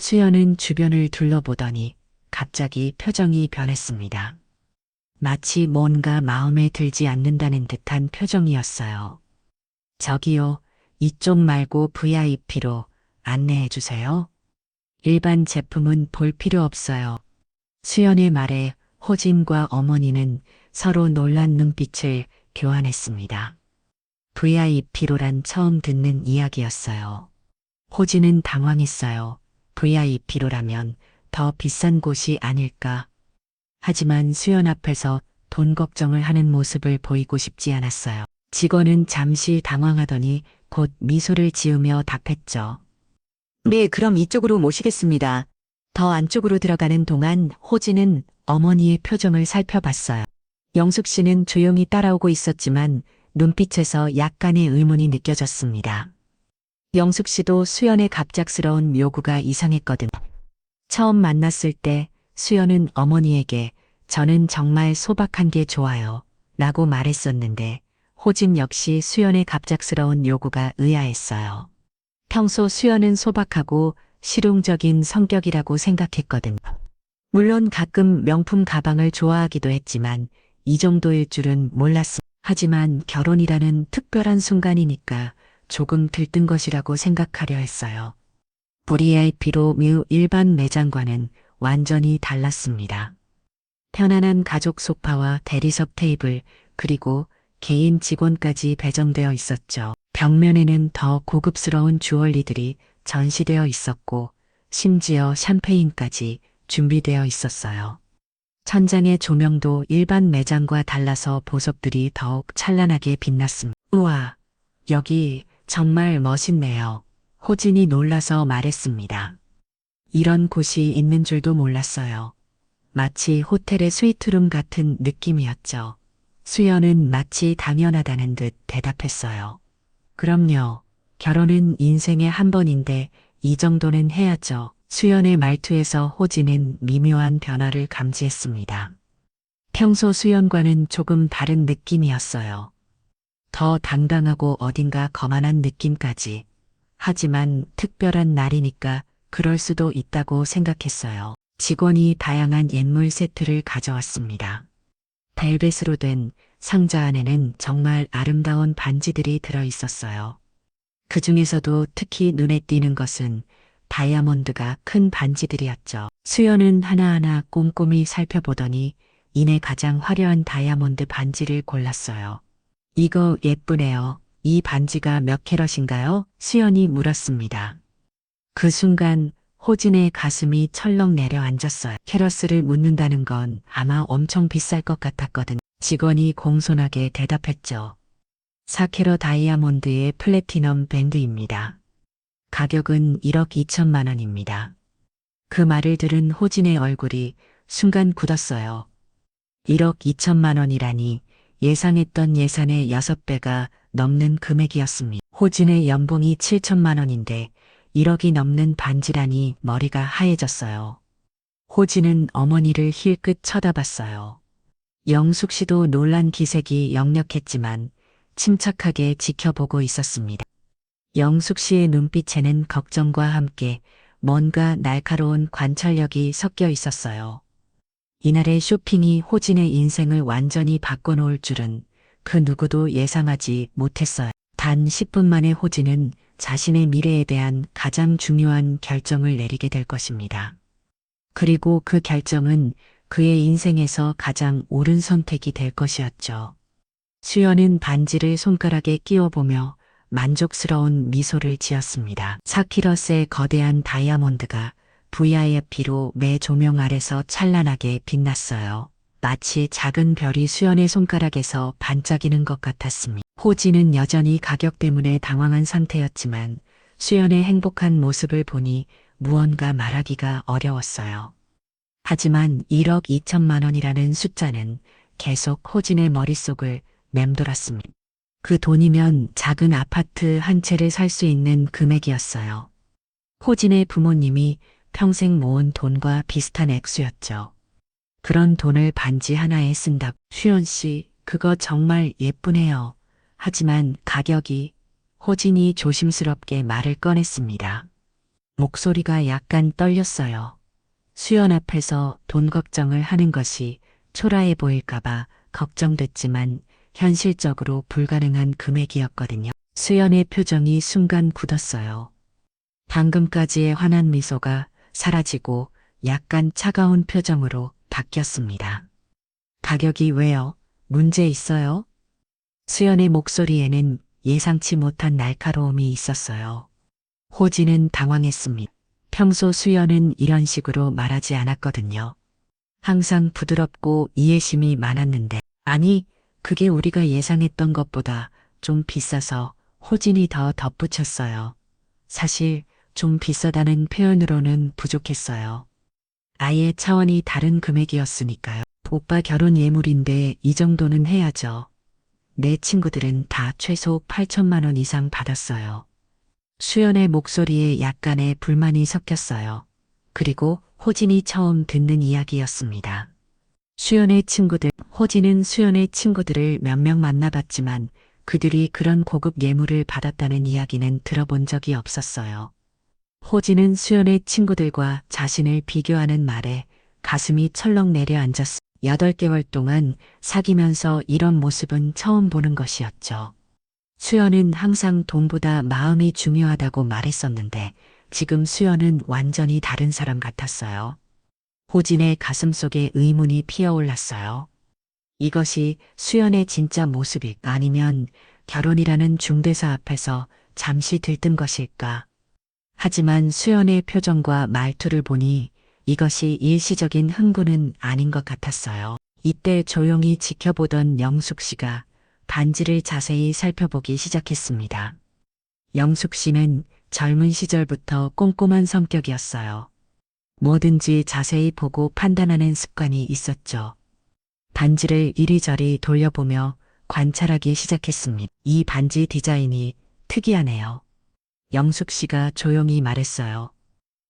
수연은 주변을 둘러보더니 갑자기 표정이 변했습니다. 마치 뭔가 마음에 들지 않는다는 듯한 표정이었어요. 저기요, 이쪽 말고 VIP로 안내해 주세요. 일반 제품은 볼 필요 없어요. 수연의 말에 호진과 어머니는 서로 놀란 눈빛을 교환했습니다. VIP로란 처음 듣는 이야기였어요. 호진은 당황했어요. VIP로라면 더 비싼 곳이 아닐까. 하지만 수연 앞에서 돈 걱정을 하는 모습을 보이고 싶지 않았어요. 직원은 잠시 당황하더니 곧 미소를 지으며 답했죠. 네, 그럼 이쪽으로 모시겠습니다. 더 안쪽으로 들어가는 동안 호진은 어머니의 표정을 살펴봤어요. 영숙 씨는 조용히 따라오고 있었지만 눈빛에서 약간의 의문이 느껴졌습니다. 영숙 씨도 수연의 갑작스러운 요구가 이상했거든. 처음 만났을 때 수연은 어머니에게 저는 정말 소박한 게 좋아요 라고 말했었는데 호진 역시 수연의 갑작스러운 요구가 의아했어요. 평소 수연은 소박하고 실용적인 성격이라고 생각했거든. 물론 가끔 명품 가방을 좋아하기도 했지만 이 정도일 줄은 몰랐어. 하지만 결혼이라는 특별한 순간이니까 조금 들뜬 것이라고 생각하려 했어요. VIP로 뮤 일반 매장과는 완전히 달랐습니다. 편안한 가족 소파와 대리석 테이블 그리고 개인 직원까지 배정되어 있었죠. 벽면에는 더 고급스러운 주얼리들이 전시되어 있었고 심지어 샴페인까지 준비되어 있었어요. 천장의 조명도 일반 매장과 달라서 보석들이 더욱 찬란하게 빛났습니다. 우와, 여기 정말 멋있네요. 호진이 놀라서 말했습니다. 이런 곳이 있는 줄도 몰랐어요. 마치 호텔의 스위트룸 같은 느낌이었죠. 수연은 마치 당연하다는 듯 대답했어요. 그럼요. 결혼은 인생에 한 번인데 이 정도는 해야죠. 수연의 말투에서 호진은 미묘한 변화를 감지했습니다. 평소 수연과는 조금 다른 느낌이었어요. 더 당당하고 어딘가 거만한 느낌까지. 하지만 특별한 날이니까 그럴 수도 있다고 생각했어요. 직원이 다양한 옛물 세트를 가져왔습니다. 벨벳으로 된 상자 안에는 정말 아름다운 반지들이 들어 있었어요. 그 중에서도 특히 눈에 띄는 것은 다이아몬드가 큰 반지들이었죠. 수연은 하나하나 꼼꼼히 살펴보더니 이내 가장 화려한 다이아몬드 반지를 골랐어요. 이거 예쁘네요. 이 반지가 몇 캐럿인가요? 수연이 물었습니다. 그 순간 호진의 가슴이 철렁 내려앉았어요. 캐럿을 묻는다는 건 아마 엄청 비쌀 것 같았거든. 직원이 공손하게 대답했죠. 4캐럿 다이아몬드의 플래티넘 밴드입니다. 가격은 1억 2천만 원입니다. 그 말을 들은 호진의 얼굴이 순간 굳었어요. 1억 2천만 원이라니 예상했던 예산의 6배가 넘는 금액이었습니다. 호진의 연봉이 7천만 원인데 1억이 넘는 반지라니 머리가 하얘졌어요. 호진은 어머니를 힐끗 쳐다봤어요. 영숙 씨도 놀란 기색이 역력했지만 침착하게 지켜보고 있었습니다. 영숙 씨의 눈빛에는 걱정과 함께 뭔가 날카로운 관찰력이 섞여 있었어요. 이날의 쇼핑이 호진의 인생을 완전히 바꿔놓을 줄은 그 누구도 예상하지 못했어요. 단 10분 만에 호진은 자신의 미래에 대한 가장 중요한 결정을 내리게 될 것입니다. 그리고 그 결정은 그의 인생에서 가장 옳은 선택이 될 것이었죠. 수연은 반지를 손가락에 끼워보며 만족스러운 미소를 지었습니다. 4키럿의 거대한 다이아몬드가 VIP로 매 조명 아래서 찬란하게 빛났어요. 마치 작은 별이 수연의 손가락에서 반짝이는 것 같았습니다. 호진은 여전히 가격 때문에 당황한 상태였지만 수연의 행복한 모습을 보니 무언가 말하기가 어려웠어요. 하지만 1억 2천만 원이라는 숫자는 계속 호진의 머릿속을 맴돌았습니다. 그 돈이면 작은 아파트 한 채를 살 수 있는 금액이었어요. 호진의 부모님이 평생 모은 돈과 비슷한 액수였죠. 그런 돈을 반지 하나에 쓴다. 수연 씨, 그거 정말 예쁘네요. 하지만 가격이. 호진이 조심스럽게 말을 꺼냈습니다. 목소리가 약간 떨렸어요. 수연 앞에서 돈 걱정을 하는 것이 초라해 보일까봐 걱정됐지만 현실적으로 불가능한 금액이었거든요. 수연의 표정이 순간 굳었어요. 방금까지의 환한 미소가 사라지고 약간 차가운 표정으로 바뀌었습니다. 가격이 왜요? 문제 있어요? 수연의 목소리에는 예상치 못한 날카로움이 있었어요. 호진은 당황했습니다. 평소 수연은 이런 식으로 말하지 않았거든요. 항상 부드럽고 이해심이 많았는데, 아니, 그게 우리가 예상했던 것보다 좀 비싸서 호진이 더 덧붙였어요. 사실 좀 비싸다는 표현으로는 부족했어요. 아예 차원이 다른 금액이었으니까요. 오빠 결혼 예물인데 이 정도는 해야죠. 내 친구들은 다 최소 8천만 원 이상 받았어요. 수연의 목소리에 약간의 불만이 섞였어요. 그리고 호진이 처음 듣는 이야기였습니다. 호진은 수연의 친구들을 몇 명 만나봤지만 그들이 그런 고급 예물을 받았다는 이야기는 들어본 적이 없었어요. 호진은 수연의 친구들과 자신을 비교하는 말에 가슴이 철렁 내려앉았습니다. 8개월 동안 사귀면서 이런 모습은 처음 보는 것이었죠. 수연은 항상 돈보다 마음이 중요하다고 말했었는데 지금 수연은 완전히 다른 사람 같았어요. 호진의 가슴속에 의문이 피어올랐어요. 이것이 수연의 진짜 모습이 아니면 결혼이라는 중대사 앞에서 잠시 들뜬 것일까? 하지만 수연의 표정과 말투를 보니 이것이 일시적인 흥분은 아닌 것 같았어요. 이때 조용히 지켜보던 영숙 씨가 반지를 자세히 살펴보기 시작했습니다. 영숙 씨는 젊은 시절부터 꼼꼼한 성격이었어요. 뭐든지 자세히 보고 판단하는 습관이 있었죠. 반지를 이리저리 돌려보며 관찰하기 시작했습니다. 이 반지 디자인이 특이하네요. 영숙 씨가 조용히 말했어요.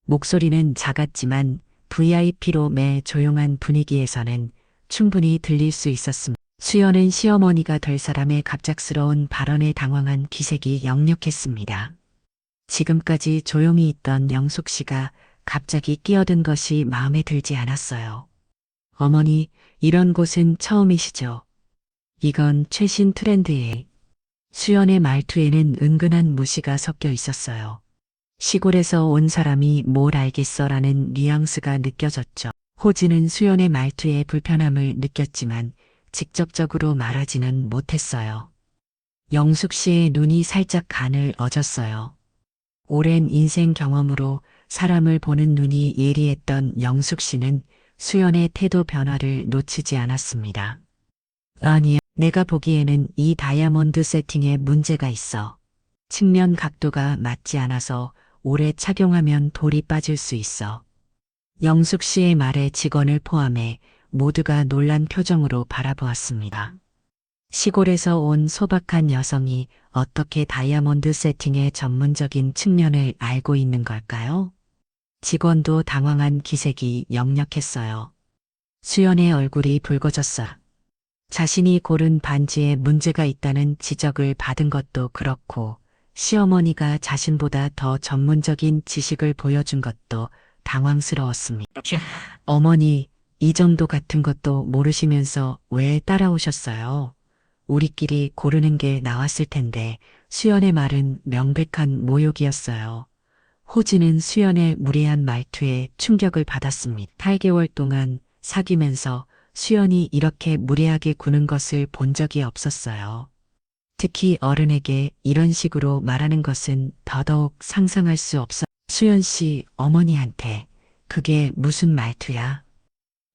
목소리는 작았지만 VIP로 매 조용한 분위기에서는 충분히 들릴 수 있었습니다. 수연은 시어머니가 될 사람의 갑작스러운 발언에 당황한 기색이 역력했습니다. 지금까지 조용히 있던 영숙 씨가 갑자기 끼어든 것이 마음에 들지 않았어요. 어머니, 이런 곳은 처음이시죠? 이건 최신 트렌드에. 수연의 말투에는 은근한 무시가 섞여 있었어요. 시골에서 온 사람이 뭘 알겠어라는 뉘앙스가 느껴졌죠. 호진은 수연의 말투에 불편함을 느꼈지만 직접적으로 말하지는 못했어요. 영숙 씨의 눈이 살짝 간을 어졌어요. 오랜 인생 경험으로 사람을 보는 눈이 예리했던 영숙 씨는 수연의 태도 변화를 놓치지 않았습니다. 아니야, 내가 보기에는 이 다이아몬드 세팅에 문제가 있어. 측면 각도가 맞지 않아서 오래 착용하면 돌이 빠질 수 있어. 영숙 씨의 말에 직원을 포함해 모두가 놀란 표정으로 바라보았습니다. 시골에서 온 소박한 여성이 어떻게 다이아몬드 세팅의 전문적인 측면을 알고 있는 걸까요? 직원도 당황한 기색이 역력했어요. 수연의 얼굴이 붉어졌어. 자신이 고른 반지에 문제가 있다는 지적을 받은 것도 그렇고 시어머니가 자신보다 더 전문적인 지식을 보여준 것도 당황스러웠습니다. 어머니, 이 정도 같은 것도 모르시면서 왜 따라오셨어요? 우리끼리 고르는 게 나왔을 텐데 수연의 말은 명백한 모욕이었어요. 호진은 수연의 무례한 말투에 충격을 받았습니다. 8개월 동안 사귀면서 수연이 이렇게 무례하게 구는 것을 본 적이 없었어요. 특히 어른에게 이런 식으로 말하는 것은 더더욱 상상할 수 없어. 수연 씨 어머니한테 그게 무슨 말투야?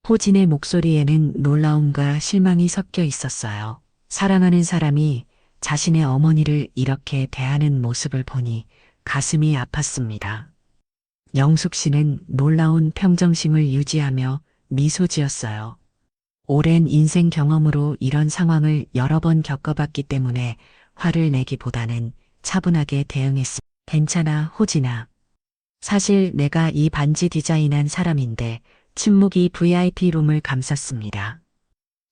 호진의 목소리에는 놀라움과 실망이 섞여 있었어요. 사랑하는 사람이 자신의 어머니를 이렇게 대하는 모습을 보니 가슴이 아팠습니다. 영숙 씨는 놀라운 평정심을 유지하며 미소 지었어요. 오랜 인생 경험으로 이런 상황을 여러 번 겪어봤기 때문에 화를 내기보다는 차분하게 대응했습니다. 괜찮아, 호진아. 사실 내가 이 반지 디자인한 사람인데 침묵이 VIP 룸을 감쌌습니다.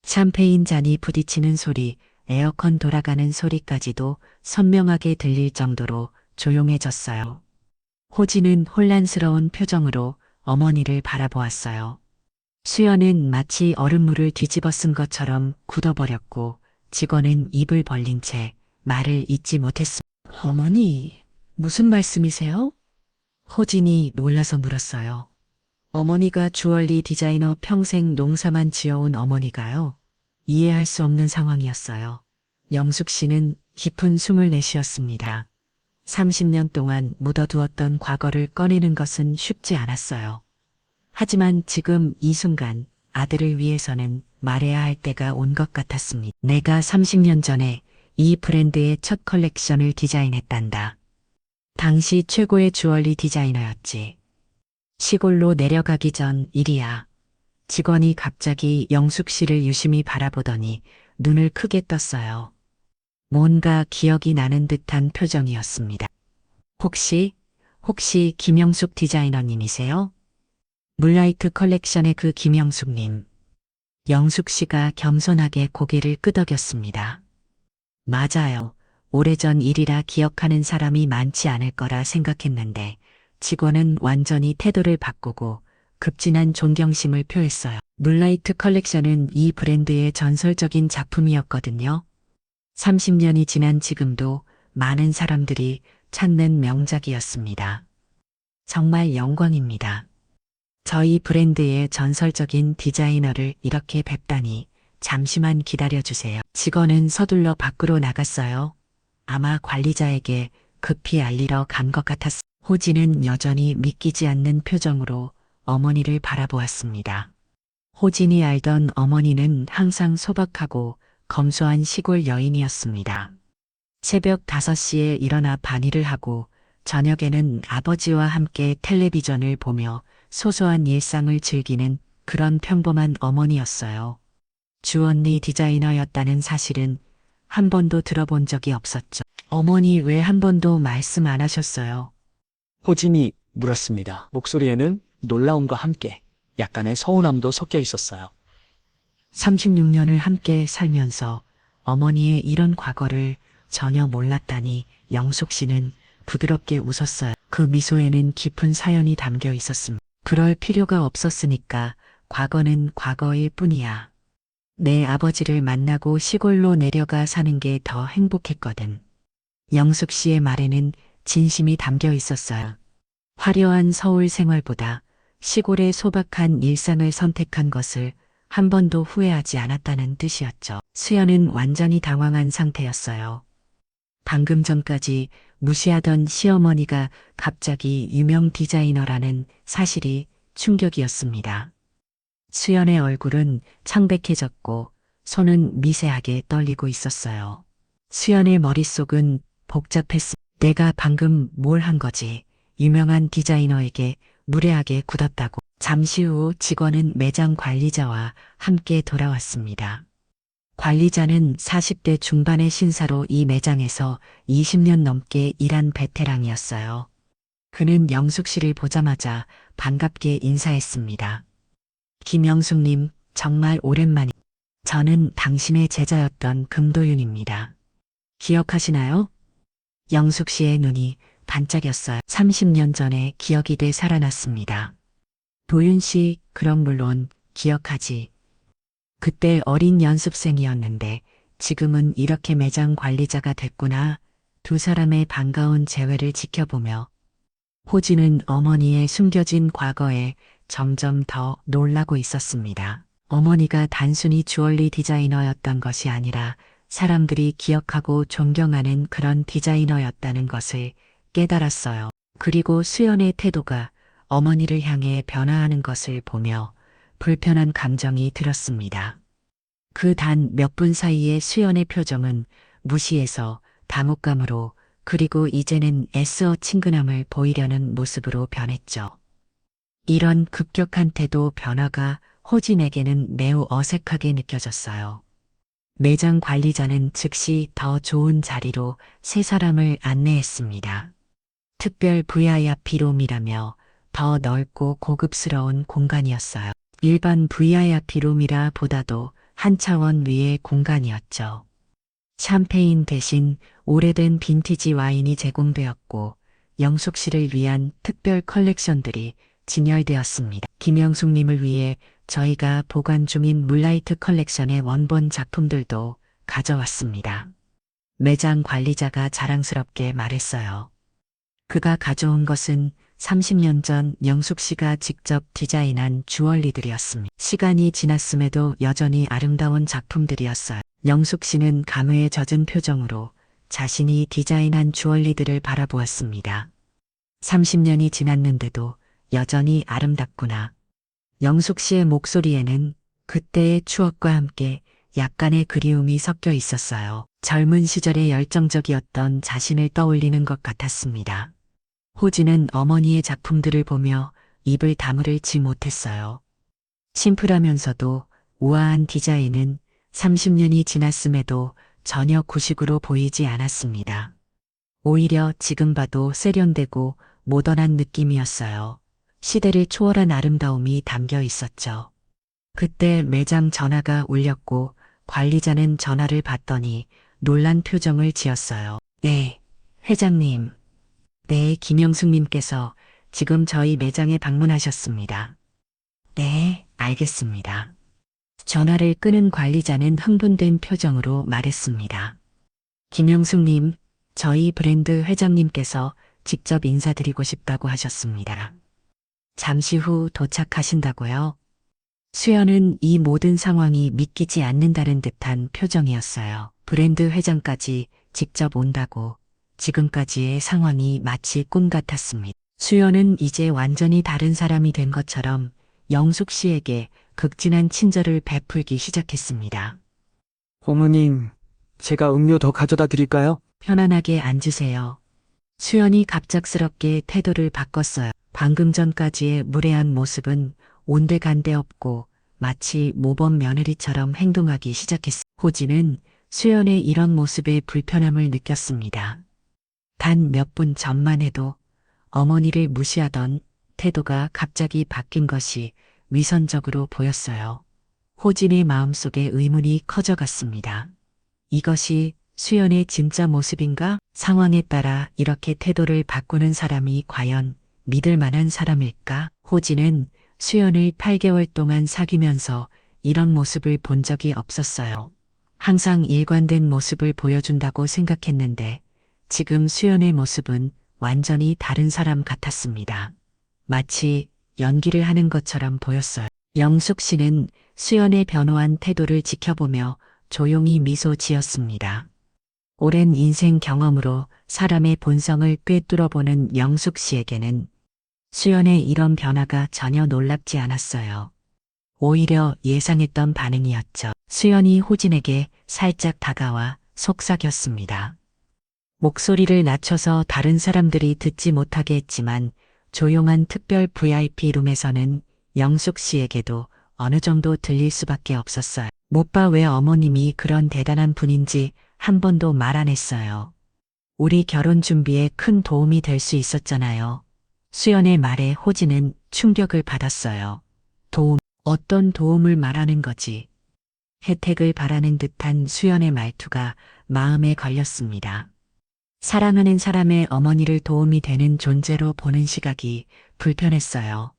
샴페인 잔이 부딪히는 소리, 에어컨 돌아가는 소리까지도 선명하게 들릴 정도로 조용해졌어요. 호진은 혼란스러운 표정으로 어머니를 바라보았어요. 수연은 마치 얼음물을 뒤집어 쓴 것처럼 굳어버렸고 직원은 입을 벌린 채 말을 잇지 못했습니다. 어머니, 무슨 말씀이세요? 호진이 놀라서 물었어요. 어머니가 주얼리 디자이너 평생 농사만 지어온 어머니가요. 이해할 수 없는 상황이었어요. 영숙 씨는 깊은 숨을 내쉬었습니다. 30년 동안 묻어두었던 과거를 꺼내는 것은 쉽지 않았어요. 하지만 지금 이 순간 아들을 위해서는 말해야 할 때가 온 것 같았습니다. 내가 30년 전에 이 브랜드의 첫 컬렉션을 디자인했단다. 당시 최고의 주얼리 디자이너였지. 시골로 내려가기 전 일이야. 직원이 갑자기 영숙 씨를 유심히 바라보더니 눈을 크게 떴어요. 뭔가 기억이 나는 듯한 표정이었습니다. 혹시 김영숙 디자이너님이세요? 물라이트 컬렉션의 그 김영숙님. 영숙 씨가 겸손하게 고개를 끄덕였습니다. 맞아요. 오래전 일이라 기억하는 사람이 많지 않을 거라 생각했는데 직원은 완전히 태도를 바꾸고 급진한 존경심을 표했어요. 물라이트 컬렉션은 이 브랜드의 전설적인 작품이었거든요. 30년이 지난 지금도 많은 사람들이 찾는 명작이었습니다. 정말 영광입니다. 저희 브랜드의 전설적인 디자이너를 이렇게 뵙다니 잠시만 기다려주세요. 직원은 서둘러 밖으로 나갔어요. 아마 관리자에게 급히 알리러 간 것 같았습니다. 호진은 여전히 믿기지 않는 표정으로 어머니를 바라보았습니다. 호진이 알던 어머니는 항상 소박하고 검소한 시골 여인이었습니다. 새벽 5시에 일어나 반일을 하고 저녁에는 아버지와 함께 텔레비전을 보며 소소한 일상을 즐기는 그런 평범한 어머니였어요. 주언니 디자이너였다는 사실은 한 번도 들어본 적이 없었죠. 어머니 왜 한 번도 말씀 안 하셨어요? 호진이 물었습니다. 목소리에는 놀라움과 함께 약간의 서운함도 섞여 있었어요. 36년을 함께 살면서 어머니의 이런 과거를 전혀 몰랐다니 영숙 씨는 부드럽게 웃었어요. 그 미소에는 깊은 사연이 담겨 있었습니다. 그럴 필요가 없었으니까 과거는 과거일 뿐이야. 내 아버지를 만나고 시골로 내려가 사는 게 더 행복했거든. 영숙 씨의 말에는 진심이 담겨 있었어요. 화려한 서울 생활보다 시골의 소박한 일상을 선택한 것을 한 번도 후회하지 않았다는 뜻이었죠. 수연은 완전히 당황한 상태였어요. 방금 전까지 무시하던 시어머니가 갑자기 유명 디자이너라는 사실이 충격이었습니다. 수연의 얼굴은 창백해졌고 손은 미세하게 떨리고 있었어요. 수연의 머릿속은 복잡했습니다. 내가 방금 뭘 한 거지? 유명한 디자이너에게 무례하게 굴었다고. 잠시 후 직원은 매장 관리자와 함께 돌아왔습니다. 관리자는 40대 중반의 신사로 이 매장에서 20년 넘게 일한 베테랑이었어요. 그는 영숙 씨를 보자마자 반갑게 인사했습니다. 김영숙님, 정말 오랜만이. 저는 당신의 제자였던 금도윤입니다. 기억하시나요? 영숙 씨의 눈이 반짝였어요. 30년 전에 기억이 돼 살아났습니다. 도윤 씨, 그럼 물론 기억하지. 그때 어린 연습생이었는데 지금은 이렇게 매장 관리자가 됐구나. 두 사람의 반가운 재회를 지켜보며 호진은 어머니의 숨겨진 과거에 점점 더 놀라고 있었습니다. 어머니가 단순히 주얼리 디자이너였던 것이 아니라 사람들이 기억하고 존경하는 그런 디자이너였다는 것을 깨달았어요. 그리고 수연의 태도가 어머니를 향해 변화하는 것을 보며 불편한 감정이 들었습니다. 그 단 몇 분 사이에 수연의 표정은 무시해서 당혹감으로 그리고 이제는 애써 친근함을 보이려는 모습으로 변했죠. 이런 급격한 태도 변화가 호진에게는 매우 어색하게 느껴졌어요. 매장 관리자는 즉시 더 좋은 자리로 세 사람을 안내했습니다. 특별 VIP룸이라며 더 넓고 고급스러운 공간이었어요. 일반 VIP룸이라 보다도 한 차원 위의 공간이었죠. 샴페인 대신 오래된 빈티지 와인이 제공되었고 영숙 씨를 위한 특별 컬렉션들이 진열되었습니다. 김영숙님을 위해 저희가 보관 중인 물라이트 컬렉션의 원본 작품들도 가져왔습니다. 매장 관리자가 자랑스럽게 말했어요. 그가 가져온 것은 30년 전 영숙 씨가 직접 디자인한 주얼리들이었습니다. 시간이 지났음에도 여전히 아름다운 작품들이었어요. 영숙 씨는 감회에 젖은 표정으로 자신이 디자인한 주얼리들을 바라보았습니다. 30년이 지났는데도 여전히 아름답구나. 영숙 씨의 목소리에는 그때의 추억과 함께 약간의 그리움이 섞여 있었어요. 젊은 시절에 열정적이었던 자신을 떠올리는 것 같았습니다. 호지는 어머니의 작품들을 보며 입을 다물지 못했어요. 심플하면서도 우아한 디자인은 30년이 지났음에도 전혀 구식으로 보이지 않았습니다. 오히려 지금 봐도 세련되고 모던한 느낌이었어요. 시대를 초월한 아름다움이 담겨 있었죠. 그때 매장 전화가 울렸고 관리자는 전화를 받더니 놀란 표정을 지었어요. 네, 회장님. 네, 김영숙님께서 지금 저희 매장에 방문하셨습니다. 네, 알겠습니다. 전화를 끊은 관리자는 흥분된 표정으로 말했습니다. 김영숙님, 저희 브랜드 회장님께서 직접 인사드리고 싶다고 하셨습니다. 잠시 후 도착하신다고요? 수연은 이 모든 상황이 믿기지 않는다는 듯한 표정이었어요. 브랜드 회장까지 직접 온다고 지금까지의 상황이 마치 꿈 같았습니다. 수연은 이제 완전히 다른 사람이 된 것처럼 영숙 씨에게 극진한 친절을 베풀기 시작했습니다. 어머님, 제가 음료 더 가져다 드릴까요? 편안하게 앉으세요. 수연이 갑작스럽게 태도를 바꿨어요. 방금 전까지의 무례한 모습은 온데간데 없고 마치 모범 며느리처럼 행동하기 시작했습니다. 호지는 수연의 이런 모습에 불편함을 느꼈습니다. 단 몇 분 전만 해도 어머니를 무시하던 태도가 갑자기 바뀐 것이 위선적으로 보였어요. 호진의 마음속에 의문이 커져갔습니다. 이것이 수연의 진짜 모습인가? 상황에 따라 이렇게 태도를 바꾸는 사람이 과연 믿을 만한 사람일까? 호진은 수연을 8개월 동안 사귀면서 이런 모습을 본 적이 없었어요. 항상 일관된 모습을 보여준다고 생각했는데 지금 수연의 모습은 완전히 다른 사람 같았습니다. 마치 연기를 하는 것처럼 보였어요. 영숙 씨는 수연의 변호한 태도를 지켜보며 조용히 미소 지었습니다. 오랜 인생 경험으로 사람의 본성을 꿰뚫어보는 영숙 씨에게는 수연의 이런 변화가 전혀 놀랍지 않았어요. 오히려 예상했던 반응이었죠. 수연이 호진에게 살짝 다가와 속삭였습니다. 목소리를 낮춰서 다른 사람들이 듣지 못하게 했지만 조용한 특별 VIP 룸에서는 영숙 씨에게도 어느 정도 들릴 수밖에 없었어요. 못 봐 왜 어머님이 그런 대단한 분인지 한 번도 말 안 했어요. 우리 결혼 준비에 큰 도움이 될 수 있었잖아요. 수연의 말에 호진은 충격을 받았어요. 도움, 어떤 도움을 말하는 거지? 혜택을 바라는 듯한 수연의 말투가 마음에 걸렸습니다. 사랑하는 사람의 어머니를 도움이 되는 존재로 보는 시각이 불편했어요.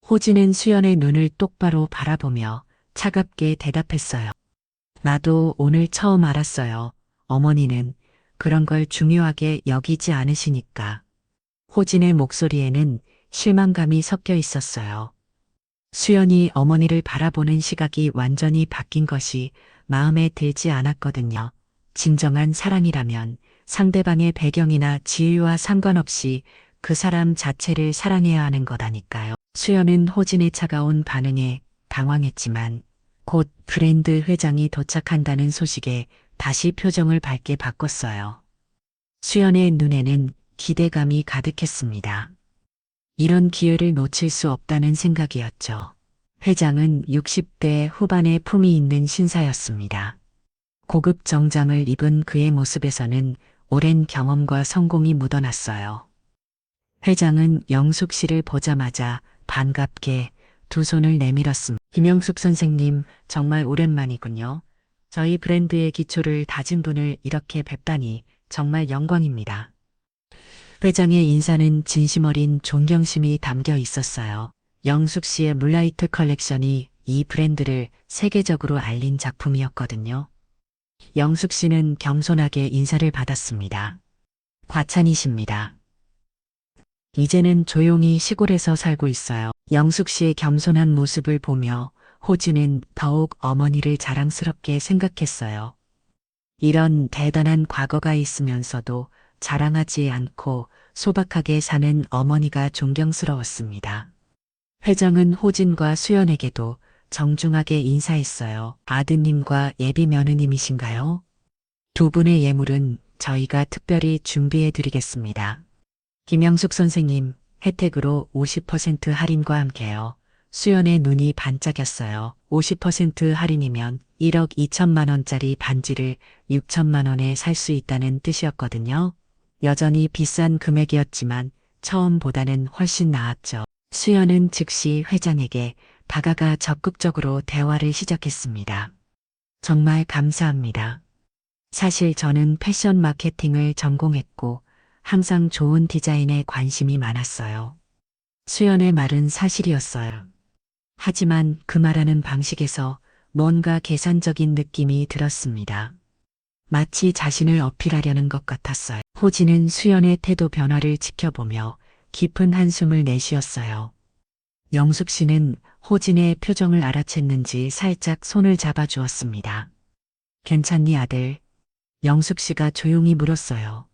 호진은 수연의 눈을 똑바로 바라보며 차갑게 대답했어요. 나도 오늘 처음 알았어요. 어머니는 그런 걸 중요하게 여기지 않으시니까. 호진의 목소리에는 실망감이 섞여 있었어요. 수연이 어머니를 바라보는 시각이 완전히 바뀐 것이 마음에 들지 않았거든요. 진정한 사랑이라면 상대방의 배경이나 지위와 상관없이 그 사람 자체를 사랑해야 하는 거다니까요. 수연은 호진의 차가운 반응에 당황했지만 곧 브랜드 회장이 도착한다는 소식에 다시 표정을 밝게 바꿨어요. 수연의 눈에는 기대감이 가득했습니다. 이런 기회를 놓칠 수 없다는 생각이었죠. 회장은 60대 후반의 품이 있는 신사였습니다. 고급 정장을 입은 그의 모습에서는 오랜 경험과 성공이 묻어났어요. 회장은 영숙 씨를 보자마자 반갑게 두 손을 내밀었습니다. 김영숙 선생님, 정말 오랜만이군요. 저희 브랜드의 기초를 다진 분을 이렇게 뵙다니 정말 영광입니다. 회장의 인사는 진심 어린 존경심이 담겨 있었어요. 영숙 씨의 물라이트 컬렉션이 이 브랜드를 세계적으로 알린 작품이었거든요. 영숙 씨는 겸손하게 인사를 받았습니다. 과찬이십니다. 이제는 조용히 시골에서 살고 있어요. 영숙 씨의 겸손한 모습을 보며 호진은 더욱 어머니를 자랑스럽게 생각했어요. 이런 대단한 과거가 있으면서도 자랑하지 않고 소박하게 사는 어머니가 존경스러웠습니다. 회장은 호진과 수연에게도 정중하게 인사했어요. 아드님과 예비 며느님이신가요? 두 분의 예물은 저희가 특별히 준비해 드리겠습니다. 김영숙 선생님, 혜택으로 50% 할인과 함께요. 수연의 눈이 반짝였어요. 50% 할인이면 1억 2천만 원짜리 반지를 6천만 원에 살 수 있다는 뜻이었거든요. 여전히 비싼 금액이었지만 처음보다는 훨씬 나았죠. 수연은 즉시 회장에게 다가가 적극적으로 대화를 시작했습니다. 정말 감사합니다. 사실 저는 패션 마케팅을 전공했고 항상 좋은 디자인에 관심이 많았어요. 수연의 말은 사실이었어요. 하지만 그 말하는 방식에서 뭔가 계산적인 느낌이 들었습니다. 마치 자신을 어필하려는 것 같았어요. 호진은 수연의 태도 변화를 지켜보며 깊은 한숨을 내쉬었어요. 영숙 씨는 호진의 표정을 알아챘는지 살짝 손을 잡아주었습니다. 괜찮니 아들? 영숙 씨가 조용히 물었어요.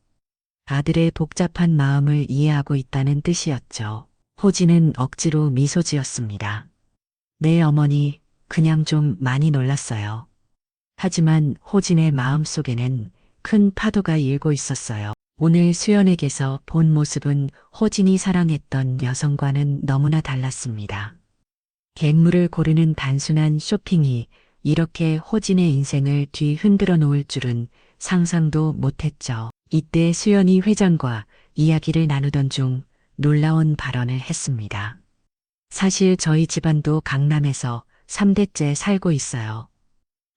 아들의 복잡한 마음을 이해하고 있다는 뜻이었죠. 호진은 억지로 미소 지었습니다. 네 어머니, 그냥 좀 많이 놀랐어요. 하지만 호진의 마음속에는 큰 파도가 일고 있었어요. 오늘 수연에게서 본 모습은 호진이 사랑했던 여성과는 너무나 달랐습니다. 객물을 고르는 단순한 쇼핑이 이렇게 호진의 인생을 뒤흔들어 놓을 줄은 상상도 못했죠. 이때 수연이 회장과 이야기를 나누던 중 놀라운 발언을 했습니다. 사실 저희 집안도 강남에서 3대째 살고 있어요.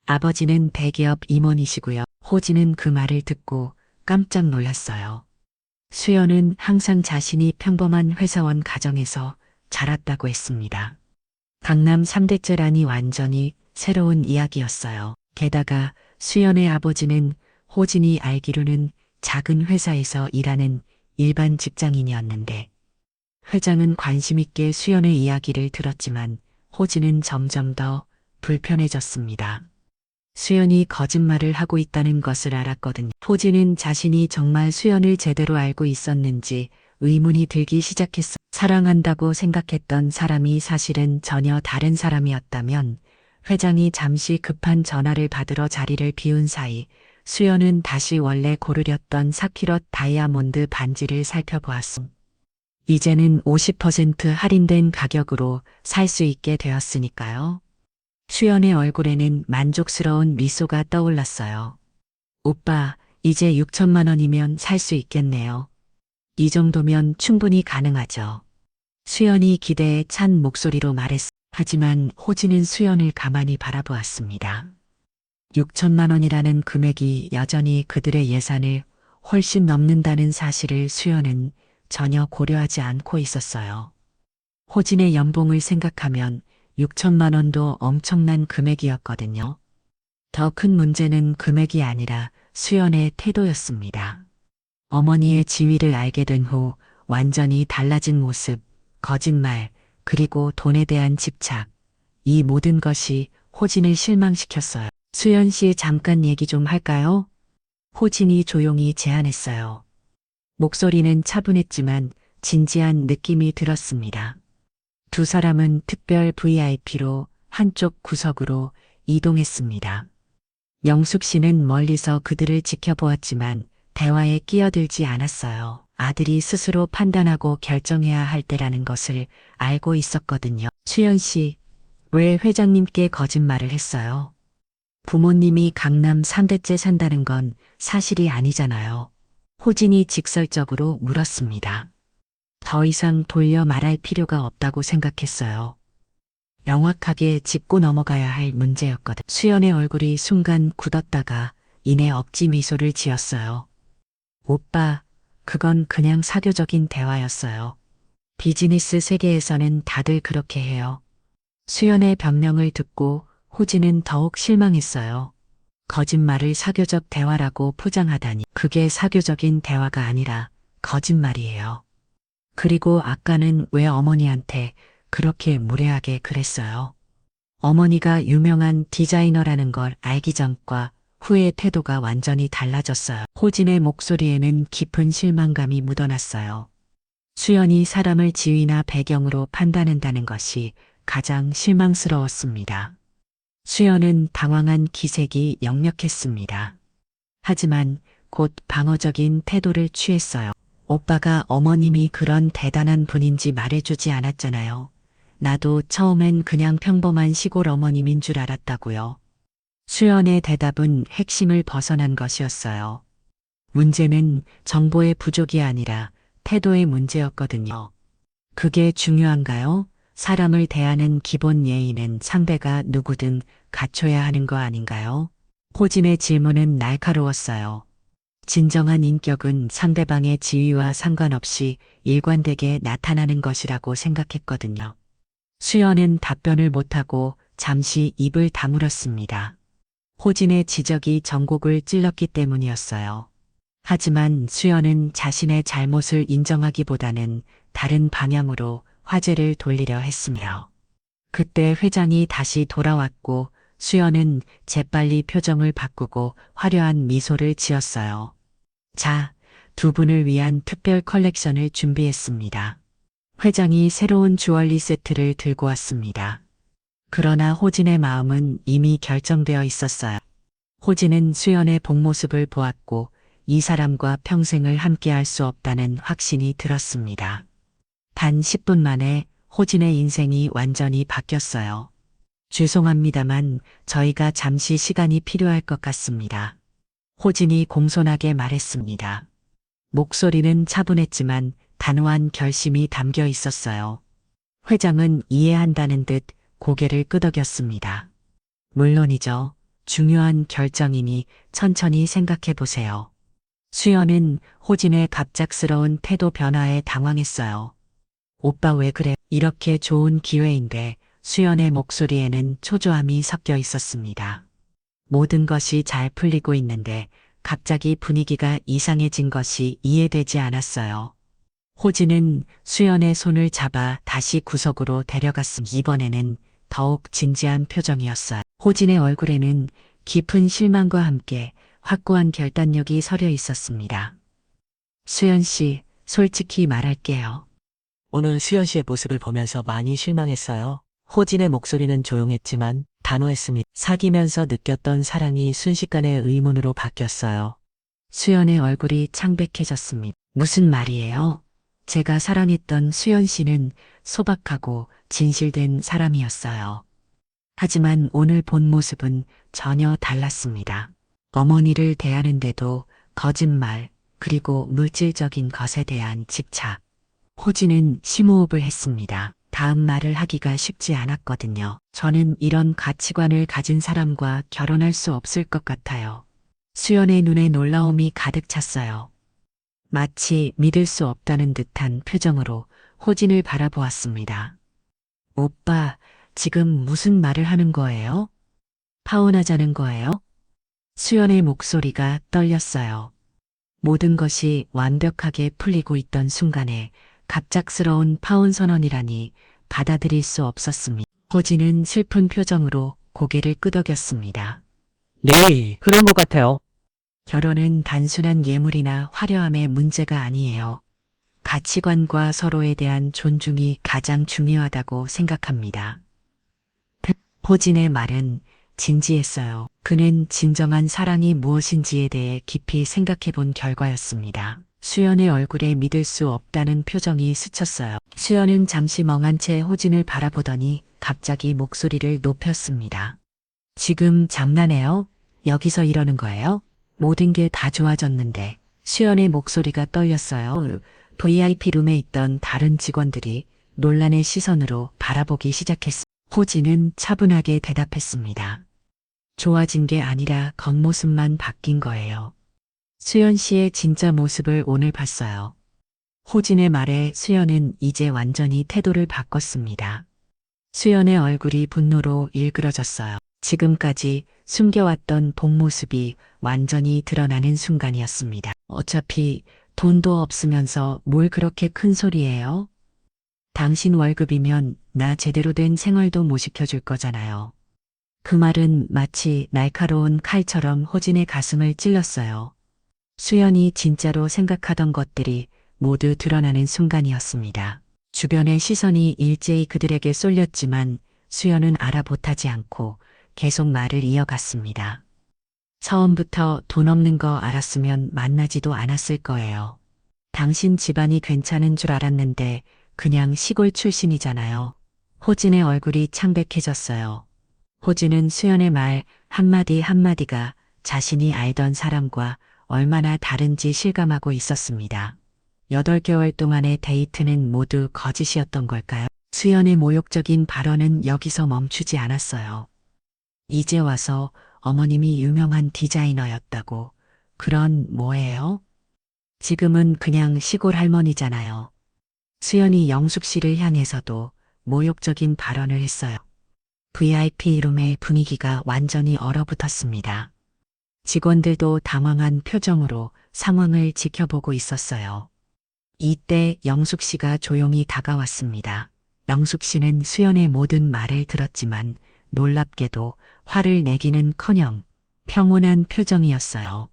아버지는 대기업 임원이시고요. 호진은 그 말을 듣고 깜짝 놀랐어요. 수연은 항상 자신이 평범한 회사원 가정에서 자랐다고 했습니다. 강남 3대째라니 완전히 새로운 이야기였어요. 게다가 수연의 아버지는 호진이 알기로는 작은 회사에서 일하는 일반 직장인이었는데 회장은 관심 있게 수연의 이야기를 들었지만 호진은 점점 더 불편해졌습니다. 수연이 거짓말을 하고 있다는 것을 알았거든요. 호진은 자신이 정말 수연을 제대로 알고 있었는지 의문이 들기 시작했어. 사랑한다고 생각했던 사람이 사실은 전혀 다른 사람이었다면 회장이 잠시 급한 전화를 받으러 자리를 비운 사이 수연은 다시 원래 고르렸던 사키럿 다이아몬드 반지를 살펴보았음. 이제는 50% 할인된 가격으로 살 수 있게 되었으니까요. 수연의 얼굴에는 만족스러운 미소가 떠올랐어요. 오빠, 이제 6천만 원이면 살 수 있겠네요. 이 정도면 충분히 가능하죠. 수연이 기대에 찬 목소리로 말했어. 하지만 호진은 수연을 가만히 바라보았습니다. 6천만 원이라는 금액이 여전히 그들의 예산을 훨씬 넘는다는 사실을 수연은 전혀 고려하지 않고 있었어요. 호진의 연봉을 생각하면 6천만 원도 엄청난 금액이었거든요. 더 큰 문제는 금액이 아니라 수연의 태도였습니다. 어머니의 지위를 알게 된 후 완전히 달라진 모습, 거짓말, 그리고 돈에 대한 집착, 이 모든 것이 호진을 실망시켰어요. 수연 씨 잠깐 얘기 좀 할까요? 호진이 조용히 제안했어요. 목소리는 차분했지만 진지한 느낌이 들었습니다. 두 사람은 특별 VIP로 한쪽 구석으로 이동했습니다. 영숙 씨는 멀리서 그들을 지켜보았지만 대화에 끼어들지 않았어요. 아들이 스스로 판단하고 결정해야 할 때라는 것을 알고 있었거든요. 수연 씨, 왜 회장님께 거짓말을 했어요? 부모님이 강남 3대째 산다는 건 사실이 아니잖아요. 호진이 직설적으로 물었습니다. 더 이상 돌려 말할 필요가 없다고 생각했어요. 명확하게 짚고 넘어가야 할 문제였거든. 수연의 얼굴이 순간 굳었다가 이내 억지 미소를 지었어요. 오빠, 그건 그냥 사교적인 대화였어요. 비즈니스 세계에서는 다들 그렇게 해요. 수연의 변명을 듣고 호진은 더욱 실망했어요. 거짓말을 사교적 대화라고 포장하다니 그게 사교적인 대화가 아니라 거짓말이에요. 그리고 아까는 왜 어머니한테 그렇게 무례하게 그랬어요? 어머니가 유명한 디자이너라는 걸 알기 전과 후의 태도가 완전히 달라졌어요. 호진의 목소리에는 깊은 실망감이 묻어났어요. 수연이 사람을 지위나 배경으로 판단한다는 것이 가장 실망스러웠습니다. 수연은 당황한 기색이 역력했습니다. 하지만 곧 방어적인 태도를 취했어요. 오빠가 어머님이 그런 대단한 분인지 말해주지 않았잖아요. 나도 처음엔 그냥 평범한 시골 어머님인 줄 알았다고요. 수연의 대답은 핵심을 벗어난 것이었어요. 문제는 정보의 부족이 아니라 태도의 문제였거든요. 그게 중요한가요? 사람을 대하는 기본 예의는 상대가 누구든 갖춰야 하는 거 아닌가요? 호진의 질문은 날카로웠어요. 진정한 인격은 상대방의 지위와 상관없이 일관되게 나타나는 것이라고 생각했거든요. 수연은 답변을 못하고 잠시 입을 다물었습니다. 호진의 지적이 전곡을 찔렀기 때문이었어요. 하지만 수연은 자신의 잘못을 인정하기보다는 다른 방향으로 화제를 돌리려 했으며 그때 회장이 다시 돌아왔고 수연은 재빨리 표정을 바꾸고 화려한 미소를 지었어요. 자, 두 분을 위한 특별 컬렉션을 준비했습니다. 회장이 새로운 주얼리 세트를 들고 왔습니다. 그러나 호진의 마음은 이미 결정되어 있었어요. 호진은 수연의 본 모습을 보았고 이 사람과 평생을 함께할 수 없다는 확신이 들었습니다. 단 10분 만에 호진의 인생이 완전히 바뀌었어요. 죄송합니다만 저희가 잠시 시간이 필요할 것 같습니다. 호진이 공손하게 말했습니다. 목소리는 차분했지만 단호한 결심이 담겨 있었어요. 회장은 이해한다는 듯 고개를 끄덕였습니다. 물론이죠. 중요한 결정이니 천천히 생각해 보세요. 수연은 호진의 갑작스러운 태도 변화에 당황했어요. 오빠 왜 그래? 이렇게 좋은 기회인데 수연의 목소리에는 초조함이 섞여 있었습니다. 모든 것이 잘 풀리고 있는데 갑자기 분위기가 이상해진 것이 이해되지 않았어요. 호진은 수연의 손을 잡아 다시 구석으로 데려갔습니다. 이번에는 더욱 진지한 표정이었어요. 호진의 얼굴에는 깊은 실망과 함께 확고한 결단력이 서려 있었습니다. 수연 씨, 솔직히 말할게요. 오늘 수연 씨의 모습을 보면서 많이 실망했어요. 호진의 목소리는 조용했지만 단호했습니다. 사귀면서 느꼈던 사랑이 순식간에 의문으로 바뀌었어요. 수연의 얼굴이 창백해졌습니다. 무슨 말이에요? 제가 사랑했던 수연 씨는 소박하고 진실된 사람이었어요. 하지만 오늘 본 모습은 전혀 달랐습니다. 어머니를 대하는데도 거짓말, 그리고 물질적인 것에 대한 집착. 호진은 심호흡을 했습니다. 다음 말을 하기가 쉽지 않았거든요. 저는 이런 가치관을 가진 사람과 결혼할 수 없을 것 같아요. 수연의 눈에 놀라움이 가득 찼어요. 마치 믿을 수 없다는 듯한 표정으로 호진을 바라보았습니다. 오빠, 지금 무슨 말을 하는 거예요? 파혼하자는 거예요? 수연의 목소리가 떨렸어요. 모든 것이 완벽하게 풀리고 있던 순간에 갑작스러운 파혼 선언이라니 받아들일 수 없었습니다. 호진은 슬픈 표정으로 고개를 끄덕였습니다. 네, 그런 것 같아요. 결혼은 단순한 예물이나 화려함의 문제가 아니에요. 가치관과 서로에 대한 존중이 가장 중요하다고 생각합니다. 호진의 말은 진지했어요. 그는 진정한 사랑이 무엇인지에 대해 깊이 생각해 본 결과였습니다. 수연의 얼굴에 믿을 수 없다는 표정이 스쳤어요. 수연은 잠시 멍한 채 호진을 바라보더니 갑자기 목소리를 높였습니다. 지금 장난해요? 여기서 이러는 거예요? 모든 게 다 좋아졌는데. 수연의 목소리가 떨렸어요. VIP 룸에 있던 다른 직원들이 논란의 시선으로 바라보기 시작했습니다. 호진은 차분하게 대답했습니다. 좋아진 게 아니라 겉모습만 바뀐 거예요. 수연 씨의 진짜 모습을 오늘 봤어요. 호진의 말에 수연은 이제 완전히 태도를 바꿨습니다. 수연의 얼굴이 분노로 일그러졌어요. 지금까지 숨겨왔던 본 모습이 완전히 드러나는 순간이었습니다. 어차피 돈도 없으면서 뭘 그렇게 큰 소리예요? 당신 월급이면 나 제대로 된 생활도 못 시켜줄 거잖아요. 그 말은 마치 날카로운 칼처럼 호진의 가슴을 찔렀어요. 수연이 진짜로 생각하던 것들이 모두 드러나는 순간이었습니다. 주변의 시선이 일제히 그들에게 쏠렸지만 수연은 알아보타지 않고 계속 말을 이어갔습니다. 처음부터 돈 없는 거 알았으면 만나지도 않았을 거예요. 당신 집안이 괜찮은 줄 알았는데 그냥 시골 출신이잖아요. 호진의 얼굴이 창백해졌어요. 호진은 수연의 말 한마디 한마디가 자신이 알던 사람과 얼마나 다른지 실감하고 있었습니다. 8개월 동안의 데이트는 모두 거짓이었던 걸까요? 수연의 모욕적인 발언은 여기서 멈추지 않았어요. 이제 와서 어머님이 유명한 디자이너였다고. 그런 뭐예요? 지금은 그냥 시골 할머니잖아요. 수연이 영숙 씨를 향해서도 모욕적인 발언을 했어요. VIP 룸의 분위기가 완전히 얼어붙었습니다. 직원들도 당황한 표정으로 상황을 지켜보고 있었어요. 이때 영숙 씨가 조용히 다가왔습니다. 영숙 씨는 수연의 모든 말을 들었지만 놀랍게도 화를 내기는커녕 평온한 표정이었어요.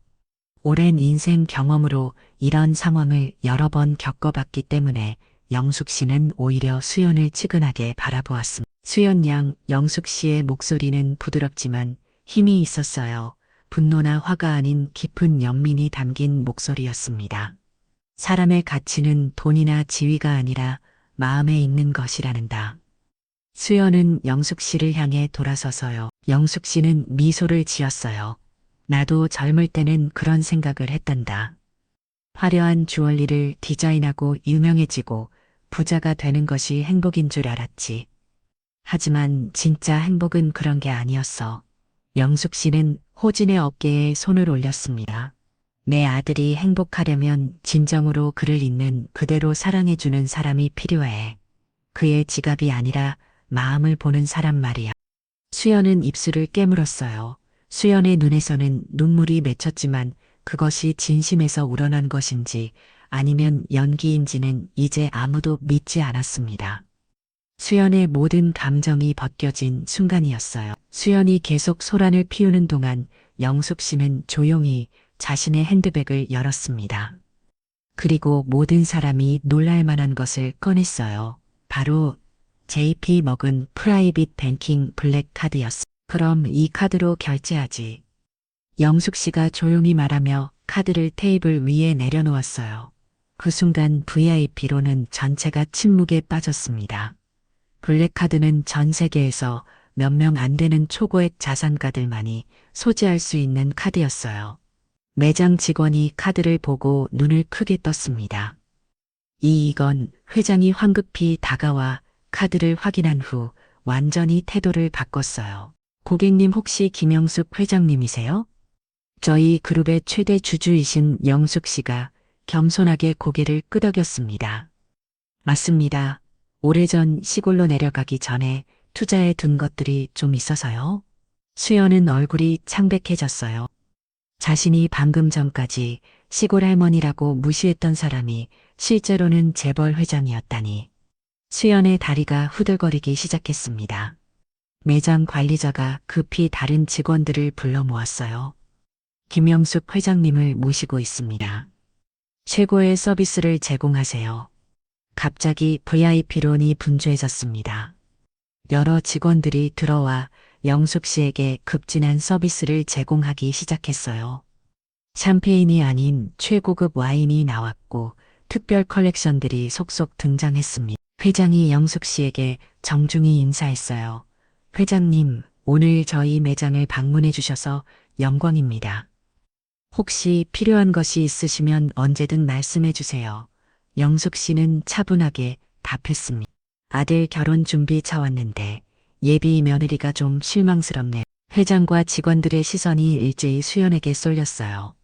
오랜 인생 경험으로 이런 상황을 여러 번 겪어봤기 때문에 영숙 씨는 오히려 수연을 치근하게 바라보았습니다. 수연 양, 영숙 씨의 목소리는 부드럽지만 힘이 있었어요. 분노나 화가 아닌 깊은 연민이 담긴 목소리였습니다. 사람의 가치는 돈이나 지위가 아니라 마음에 있는 것이라는다. 수연은 영숙 씨를 향해 돌아서서요. 영숙 씨는 미소를 지었어요. 나도 젊을 때는 그런 생각을 했단다. 화려한 주얼리를 디자인하고 유명해지고 부자가 되는 것이 행복인 줄 알았지. 하지만 진짜 행복은 그런 게 아니었어. 영숙 씨는 호진의 어깨에 손을 올렸습니다. 내 아들이 행복하려면 진정으로 그를 있는 그대로 사랑해주는 사람이 필요해. 그의 지갑이 아니라 마음을 보는 사람 말이야. 수연은 입술을 깨물었어요. 수연의 눈에서는 눈물이 맺혔지만 그것이 진심에서 우러난 것인지 아니면 연기인지는 이제 아무도 믿지 않았습니다. 수연의 모든 감정이 벗겨진 순간이었어요. 수연이 계속 소란을 피우는 동안 영숙 씨는 조용히 자신의 핸드백을 열었습니다. 그리고 모든 사람이 놀랄 만한 것을 꺼냈어요. 바로 JP 먹은 프라이빗 뱅킹 블랙 카드였어. 그럼 이 카드로 결제하지. 영숙 씨가 조용히 말하며 카드를 테이블 위에 내려놓았어요. 그 순간 VIP로는 전체가 침묵에 빠졌습니다. 블랙카드는 전 세계에서 몇 명 안 되는 초고액 자산가들만이 소지할 수 있는 카드였어요. 매장 직원이 카드를 보고 눈을 크게 떴습니다. 이건 회장이 황급히 다가와 카드를 확인한 후 완전히 태도를 바꿨어요. 고객님 혹시 김영숙 회장님이세요? 저희 그룹의 최대 주주이신 영숙 씨가 겸손하게 고개를 끄덕였습니다. 맞습니다. 오래전 시골로 내려가기 전에 투자해 둔 것들이 좀 있어서요. 수연은 얼굴이 창백해졌어요. 자신이 방금 전까지 시골 할머니라고 무시했던 사람이 실제로는 재벌 회장이었다니. 수연의 다리가 후들거리기 시작했습니다. 매장 관리자가 급히 다른 직원들을 불러 모았어요. 김영숙 회장님을 모시고 있습니다. 최고의 서비스를 제공하세요. 갑자기 VIP론이 분주해졌습니다. 여러 직원들이 들어와 영숙 씨에게 급진한 서비스를 제공하기 시작했어요. 샴페인이 아닌 최고급 와인이 나왔고 특별 컬렉션들이 속속 등장했습니다. 회장이 영숙 씨에게 정중히 인사했어요. 회장님, 오늘 저희 매장을 방문해 주셔서 영광입니다. 혹시 필요한 것이 있으시면 언제든 말씀해 주세요. 영숙 씨는 차분하게 답했습니다. 아들 결혼 준비차 왔는데 예비 며느리가 좀 실망스럽네요. 회장과 직원들의 시선이 일제히 수연에게 쏠렸어요.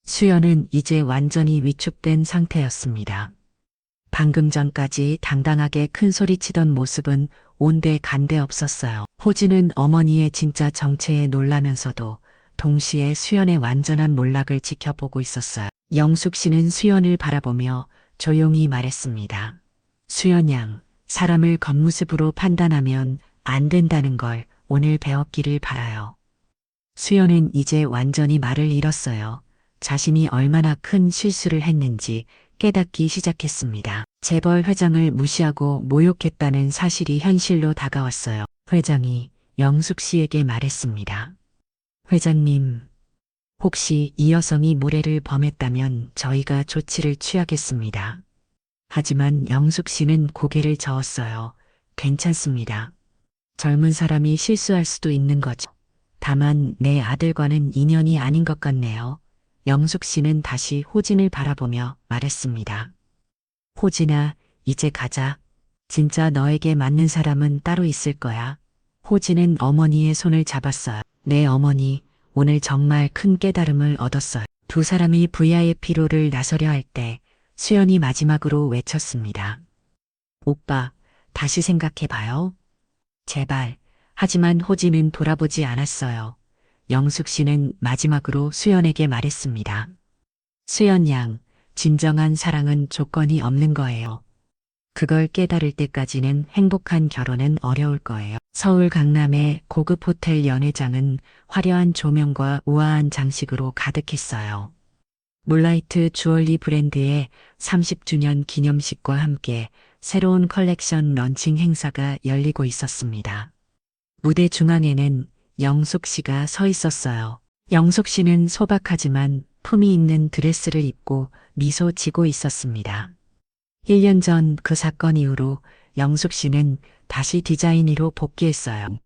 수연은 이제 완전히 위축된 상태였습니다. 방금 전까지 당당하게 큰 소리 치던 모습은 온데 간데 없었어요. 호진은 어머니의 진짜 정체에 놀라면서도 동시에 수연의 완전한 몰락을 지켜보고 있었어요. 영숙 씨는 수연을 바라보며 조용히 말했습니다. 수연 양, 사람을 겉모습으로 판단하면 안 된다는 걸 오늘 배웠기를 바라요. 수연은 이제 완전히 말을 잃었어요. 자신이 얼마나 큰 실수를 했는지 깨닫기 시작했습니다. 재벌 회장을 무시하고 모욕했다는 사실이 현실로 다가왔어요. 회장이 영숙 씨에게 말했습니다. 회장님, 혹시 이 여성이 모래를 범했다면 저희가 조치를 취하겠습니다. 하지만 영숙 씨는 고개를 저었어요. 괜찮습니다. 젊은 사람이 실수할 수도 있는 거죠. 다만 내 아들과는 인연이 아닌 것 같네요. 영숙 씨는 다시 호진을 바라보며 말했습니다. 호진아, 이제 가자. 진짜 너에게 맞는 사람은 따로 있을 거야. 호진은 어머니의 손을 잡았어요. 네, 어머니, 오늘 정말 큰 깨달음을 얻었어요. 두 사람이 VIP로를 나서려 할 때 수연이 마지막으로 외쳤습니다. 오빠, 다시 생각해봐요. 제발. 하지만 호진은 돌아보지 않았어요. 영숙 씨는 마지막으로 수연에게 말했습니다. 수연 양, 진정한 사랑은 조건이 없는 거예요. 그걸 깨달을 때까지는 행복한 결혼은 어려울 거예요. 서울 강남의 고급 호텔 연회장은 화려한 조명과 우아한 장식으로 가득했어요. 물라이트 주얼리 브랜드의 30주년 기념식과 함께 새로운 컬렉션 런칭 행사가 열리고 있었습니다. 무대 중앙에는 영숙 씨가 서 있었어요. 영숙 씨는 소박하지만 품이 있는 드레스를 입고 미소 지고 있었습니다. 1년 전 그 사건 이후로 영숙 씨는 다시 디자이너로 복귀했어요.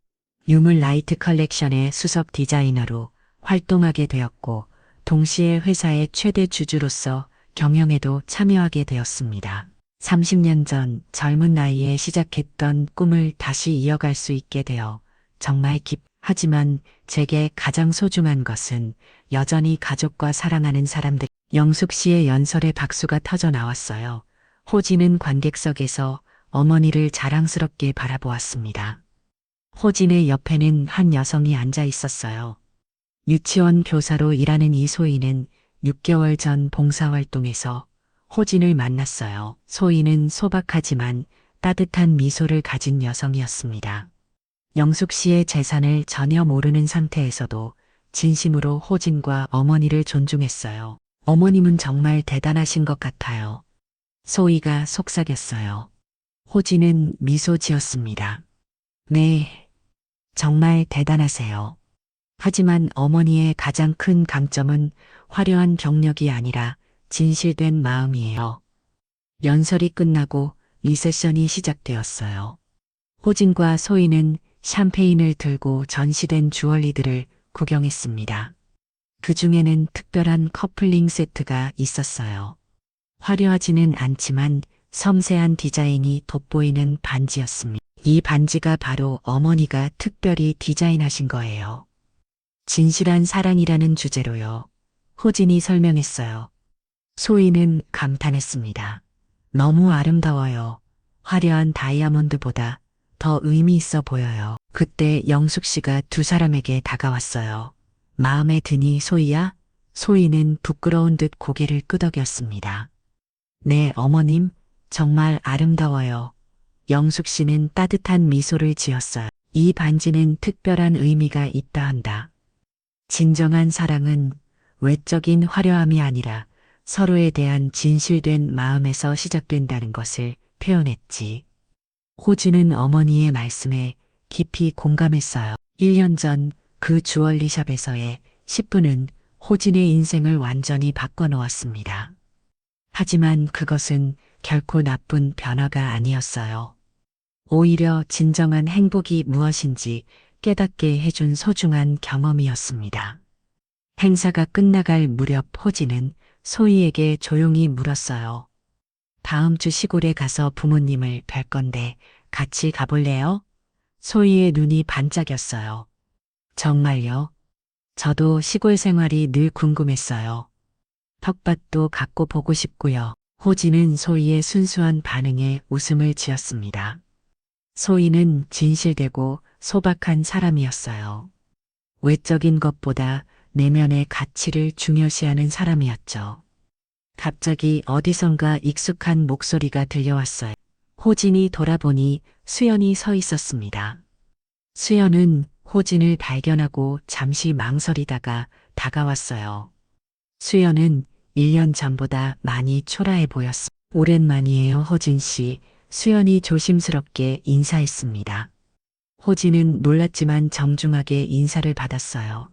유물 라이트 컬렉션의 수석 디자이너로 활동하게 되었고 동시에 회사의 최대 주주로서 경영에도 참여하게 되었습니다. 30년 전 젊은 나이에 시작했던 꿈을 다시 이어갈 수 있게 되어 정말 하지만 제게 가장 소중한 것은 여전히 가족과 사랑하는 사람들. 영숙 씨의 연설에 박수가 터져 나왔어요. 호진은 관객석에서 어머니를 자랑스럽게 바라보았습니다. 호진의 옆에는 한 여성이 앉아 있었어요. 유치원 교사로 일하는 이소희는 6개월 전 봉사활동에서 호진을 만났어요. 소희는 소박하지만 따뜻한 미소를 가진 여성이었습니다. 영숙 씨의 재산을 전혀 모르는 상태에서도 진심으로 호진과 어머니를 존중했어요. 어머님은 정말 대단하신 것 같아요. 소희가 속삭였어요. 호진은 미소 지었습니다. 네, 정말 대단하세요. 하지만 어머니의 가장 큰 강점은 화려한 경력이 아니라 진실된 마음이에요. 연설이 끝나고 리셉션이 시작되었어요. 호진과 소희는 샴페인을 들고 전시된 주얼리들을 구경했습니다. 그 중에는 특별한 커플링 세트가 있었어요. 화려하지는 않지만 섬세한 디자인이 돋보이는 반지였습니다. 이 반지가 바로 어머니가 특별히 디자인하신 거예요. 진실한 사랑이라는 주제로요. 호진이 설명했어요. 소희는 감탄했습니다. 너무 아름다워요. 화려한 다이아몬드보다 더 의미 있어 보여요. 그때 영숙 씨가 두 사람에게 다가왔어요. 마음에 드니 소희야? 소희는 부끄러운 듯 고개를 끄덕였습니다. 네, 어머님, 정말 아름다워요. 영숙 씨는 따뜻한 미소를 지었어요. 이 반지는 특별한 의미가 있다 한다. 진정한 사랑은 외적인 화려함이 아니라 서로에 대한 진실된 마음에서 시작된다는 것을 표현했지. 호진은 어머니의 말씀에 깊이 공감했어요. 1년 전 그 주얼리샵에서의 10분은 호진의 인생을 완전히 바꿔놓았습니다. 하지만 그것은 결코 나쁜 변화가 아니었어요. 오히려 진정한 행복이 무엇인지 깨닫게 해준 소중한 경험이었습니다. 행사가 끝나갈 무렵 호진은 소희에게 조용히 물었어요. 다음 주 시골에 가서 부모님을 뵐 건데 같이 가볼래요? 소희의 눈이 반짝였어요. 정말요? 저도 시골 생활이 늘 궁금했어요. 텃밭도 갖고 보고 싶고요. 호진은 소희의 순수한 반응에 웃음을 지었습니다. 소희는 진실되고 소박한 사람이었어요. 외적인 것보다 내면의 가치를 중요시하는 사람이었죠. 갑자기 어디선가 익숙한 목소리가 들려왔어요. 호진이 돌아보니 수연이 서 있었습니다. 수연은 호진을 발견하고 잠시 망설이다가 다가왔어요. 수연은 1년 전보다 많이 초라해 보였습니다. 오랜만이에요, 호진 씨. 수연이 조심스럽게 인사했습니다. 호진은 놀랐지만 정중하게 인사를 받았어요.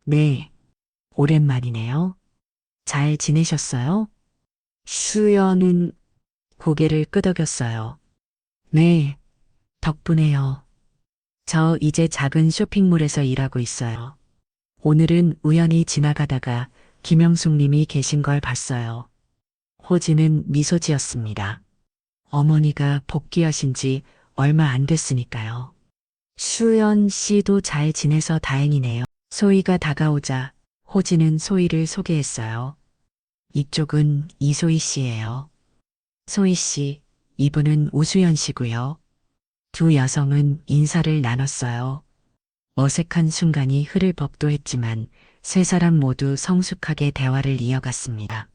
네, 오랜만이네요. 잘 지내셨어요? 수연은 고개를 끄덕였어요. 네, 덕분에요. 저 이제 작은 쇼핑몰에서 일하고 있어요. 오늘은 우연히 지나가다가 김영숙 님이 계신 걸 봤어요. 호진은 미소 지었습니다. 어머니가 복귀하신 지 얼마 안 됐으니까요. 수연 씨도 잘 지내서 다행이네요. 소희가 다가오자 호진은 소희를 소개했어요. 이쪽은 이소희 씨예요. 소희 씨, 이분은 우수연 씨고요. 두 여성은 인사를 나눴어요. 어색한 순간이 흐를 법도 했지만 세 사람 모두 성숙하게 대화를 이어갔습니다.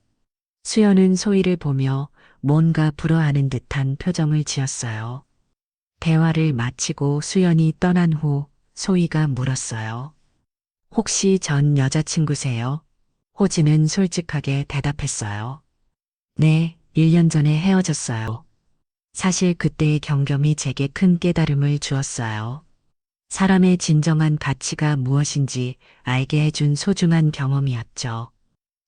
수연은 소희를 보며 뭔가 불어하는 듯한 표정을 지었어요. 대화를 마치고 수연이 떠난 후 소희가 물었어요. 혹시 전 여자친구세요? 호진은 솔직하게 대답했어요. 네, 1년 전에 헤어졌어요. 사실 그때의 경험이 제게 큰 깨달음을 주었어요. 사람의 진정한 가치가 무엇인지 알게 해준 소중한 경험이었죠.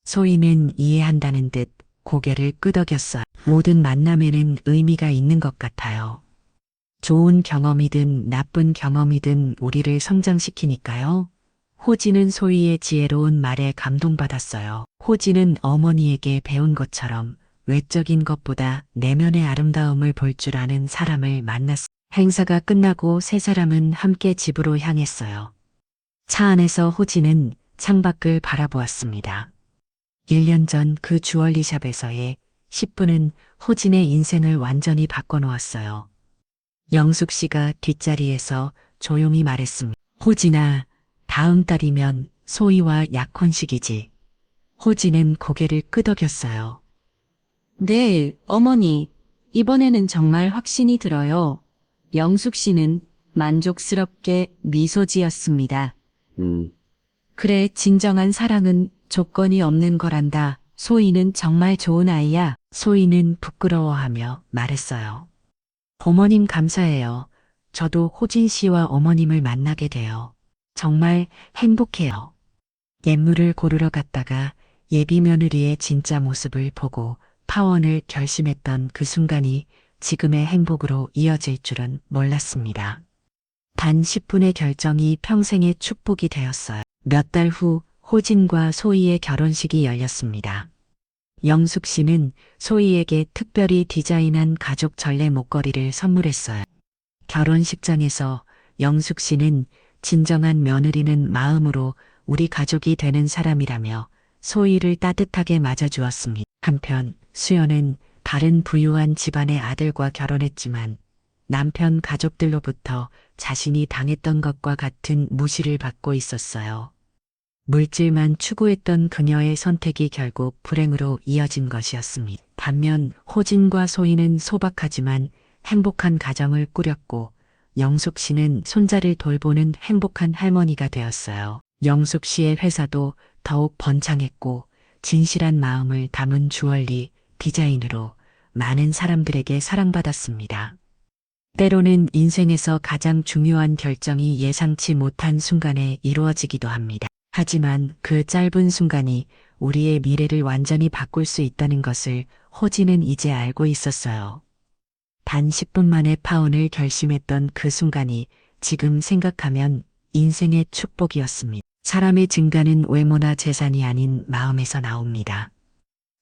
소희는 이해한다는 듯 고개를 끄덕였어요. 모든 만남에는 의미가 있는 것 같아요. 좋은 경험이든 나쁜 경험이든 우리를 성장시키니까요. 호진은 소희의 지혜로운 말에 감동받았어요. 호진은 어머니에게 배운 것처럼 외적인 것보다 내면의 아름다움을 볼 줄 아는 사람을 만났습니다. 행사가 끝나고 세 사람은 함께 집으로 향했어요. 차 안에서 호진은 창밖을 바라보았습니다. 1년 전 그 주얼리샵에서의 10분은 호진의 인생을 완전히 바꿔놓았어요. 영숙 씨가 뒷자리에서 조용히 말했습니다. 호진아, 다음 달이면 소희와 약혼식이지. 호진은 고개를 끄덕였어요. 네, 어머니. 이번에는 정말 확신이 들어요. 영숙 씨는 만족스럽게 미소 지었습니다. 그래, 진정한 사랑은 조건이 없는 거란다. 소희는 정말 좋은 아이야. 소희는 부끄러워하며 말했어요. 어머님 감사해요. 저도 호진 씨와 어머님을 만나게 돼요. 정말 행복해요. 예물을 고르러 갔다가 예비 며느리의 진짜 모습을 보고 파원을 결심했던 그 순간이 지금의 행복으로 이어질 줄은 몰랐습니다. 단 10분의 결정이 평생의 축복이 되었어요. 몇 달 후 호진과 소희의 결혼식이 열렸습니다. 영숙 씨는 소희에게 특별히 디자인한 가족 전래 목걸이를 선물했어요. 결혼식장에서 영숙 씨는 진정한 며느리는 마음으로 우리 가족이 되는 사람이라며 소희를 따뜻하게 맞아주었습니다. 한편 수연은 다른 부유한 집안의 아들과 결혼했지만 남편 가족들로부터 자신이 당했던 것과 같은 무시를 받고 있었어요. 물질만 추구했던 그녀의 선택이 결국 불행으로 이어진 것이었습니다. 반면 호진과 소희는 소박하지만 행복한 가정을 꾸렸고 영숙 씨는 손자를 돌보는 행복한 할머니가 되었어요. 영숙 씨의 회사도 더욱 번창했고 진실한 마음을 담은 주얼리 디자인으로 많은 사람들에게 사랑받았습니다. 때로는 인생에서 가장 중요한 결정이 예상치 못한 순간에 이루어지기도 합니다. 하지만 그 짧은 순간이 우리의 미래를 완전히 바꿀 수 있다는 것을 호진은 이제 알고 있었어요. 단 10분 만에 파혼을 결심했던 그 순간이 지금 생각하면 인생의 축복이었습니다. 사람의 증가는 외모나 재산이 아닌 마음에서 나옵니다.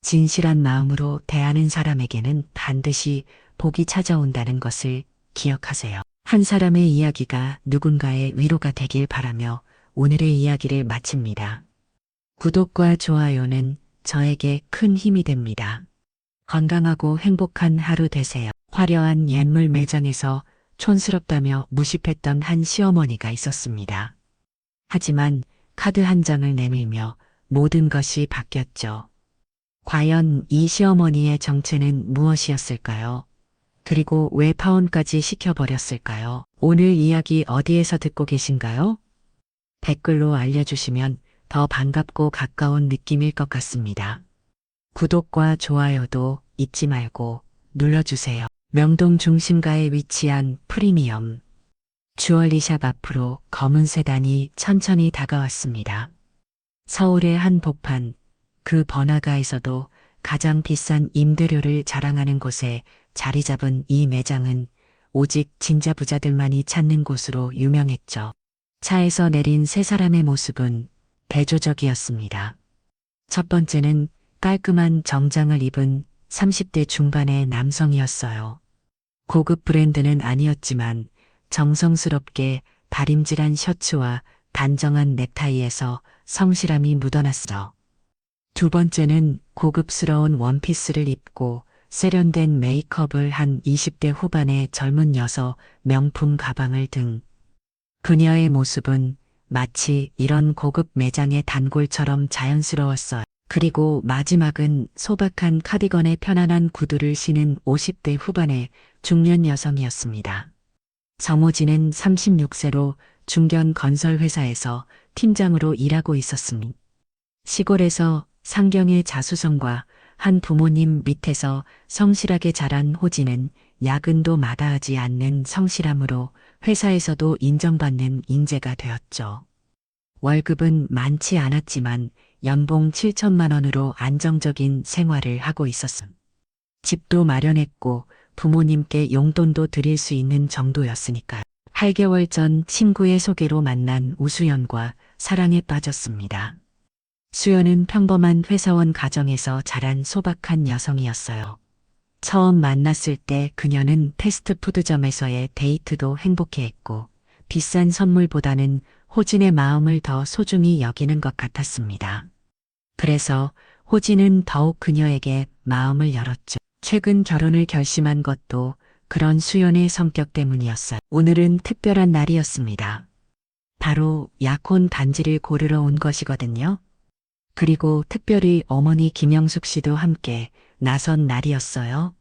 진실한 마음으로 대하는 사람에게는 반드시 복이 찾아온다는 것을 기억하세요. 한 사람의 이야기가 누군가의 위로가 되길 바라며 오늘의 이야기를 마칩니다. 구독과 좋아요는 저에게 큰 힘이 됩니다. 건강하고 행복한 하루 되세요. 화려한 옛물 매장에서 촌스럽다며 무심했던 한 시어머니가 있었습니다. 하지만 카드 한 장을 내밀며 모든 것이 바뀌었죠. 과연 이 시어머니의 정체는 무엇이었을까요? 그리고 왜 파혼까지 시켜버렸을까요? 오늘 이야기 어디에서 듣고 계신가요? 댓글로 알려주시면 더 반갑고 가까운 느낌일 것 같습니다. 구독과 좋아요도 잊지 말고 눌러주세요. 명동 중심가에 위치한 프리미엄 주얼리샵 앞으로 검은 세단이 천천히 다가왔습니다. 서울의 한 복판, 그 번화가에서도 가장 비싼 임대료를 자랑하는 곳에 자리 잡은 이 매장은 오직 진짜 부자들만이 찾는 곳으로 유명했죠. 차에서 내린 세 사람의 모습은 대조적이었습니다. 첫 번째는 깔끔한 정장을 입은 30대 중반의 남성이었어요. 고급 브랜드는 아니었지만 정성스럽게 다림질한 셔츠와 단정한 넥타이에서 성실함이 묻어났어. 두 번째는 고급스러운 원피스를 입고 세련된 메이크업을 한 20대 후반의 젊은 여성, 명품 가방을 든 그녀의 모습은 마치 이런 고급 매장의 단골처럼 자연스러웠어요. 그리고 마지막은 소박한 카디건에 편안한 구두를 신은 50대 후반의 중년 여성이었습니다. 정호진은 36세로 중견 건설회사에서 팀장으로 일하고 있었습니다. 시골에서 상경의 자수성과 한 부모님 밑에서 성실하게 자란 호진은 야근도 마다하지 않는 성실함으로 회사에서도 인정받는 인재가 되었죠. 월급은 많지 않았지만 연봉 7천만 원으로 안정적인 생활을 하고 있었음. 집도 마련했고 부모님께 용돈도 드릴 수 있는 정도였으니까요. 8개월 전 친구의 소개로 만난 우수연과 사랑에 빠졌습니다. 수연은 평범한 회사원 가정에서 자란 소박한 여성이었어요. 처음 만났을 때 그녀는 패스트푸드점에서의 데이트도 행복해했고 비싼 선물보다는 호진의 마음을 더 소중히 여기는 것 같았습니다. 그래서 호진은 더욱 그녀에게 마음을 열었죠. 최근 결혼을 결심한 것도 그런 수연의 성격 때문이었어요. 오늘은 특별한 날이었습니다. 바로 약혼 반지를 고르러 온 것이거든요. 그리고 특별히 어머니 김영숙 씨도 함께 나선 날이었어요.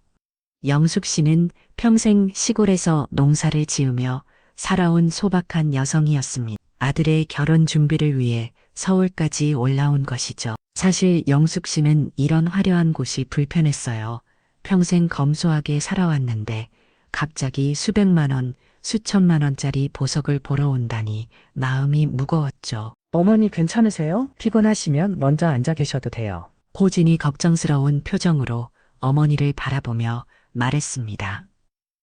영숙 씨는 평생 시골에서 농사를 지으며 살아온 소박한 여성이었습니다. 아들의 결혼 준비를 위해 서울까지 올라온 것이죠. 사실 영숙 씨는 이런 화려한 곳이 불편했어요. 평생 검소하게 살아왔는데 갑자기 수백만 원, 수천만 원짜리 보석을 보러 온다니 마음이 무거웠죠. 어머니 괜찮으세요? 피곤하시면 먼저 앉아 계셔도 돼요. 호진이 걱정스러운 표정으로 어머니를 바라보며 말했습니다.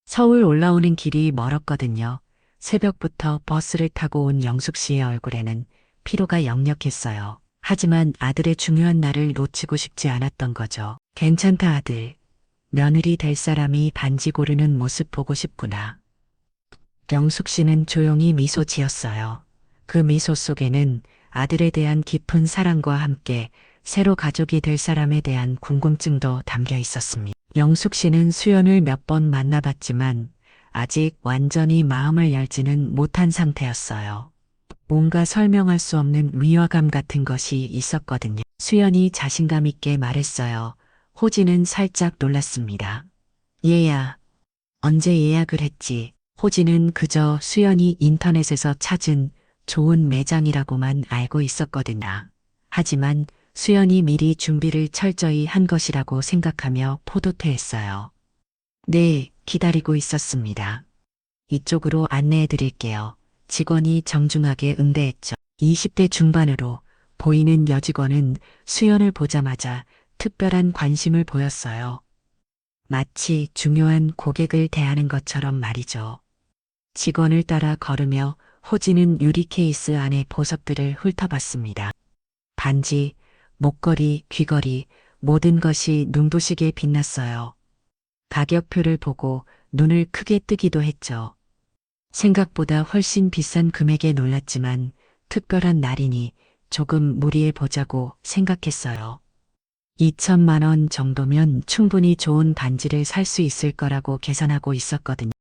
서울 올라오는 길이 멀었거든요. 새벽부터 버스를 타고 온 영숙 씨의 얼굴에는 피로가 역력했어요. 하지만 아들의 중요한 날을 놓치고 싶지 않았던 거죠. 괜찮다 아들. 며느리 될 사람이 반지 고르는 모습 보고 싶구나. 영숙 씨는 조용히 미소 지었어요. 그 미소 속에는 아들에 대한 깊은 사랑과 함께 새로 가족이 될 사람에 대한 궁금증도 담겨 있었습니다. 영숙 씨는 수연을 몇 번 만나봤지만 아직 완전히 마음을 열지는 못한 상태였어요. 뭔가 설명할 수 없는 위화감 같은 것이 있었거든요. 수연이 자신감 있게 말했어요. 호진은 살짝 놀랐습니다. 얘야, 언제 예약을 했지? 호진은 그저 수연이 인터넷에서 찾은 좋은 매장이라고만 알고 있었거든요. 하지만 수연이 미리 준비를 철저히 한 것이라고 생각하며 포도퇴했어요. 네, 기다리고 있었습니다. 이쪽으로 안내해 드릴게요. 직원이 정중하게 응대했죠. 20대 중반으로 보이는 여직원은 수연을 보자마자 특별한 관심을 보였어요. 마치 중요한 고객을 대하는 것처럼 말이죠. 직원을 따라 걸으며 호진은 유리 케이스 안에 보석들을 훑어봤습니다. 반지, 목걸이, 귀걸이, 모든 것이 눈부시게 빛났어요. 가격표를 보고 눈을 크게 뜨기도 했죠. 생각보다 훨씬 비싼 금액에 놀랐지만 특별한 날이니 조금 무리해 보자고 생각했어요. 2천만 원 정도면 충분히 좋은 반지를 살 수 있을 거라고 계산하고 있었거든요.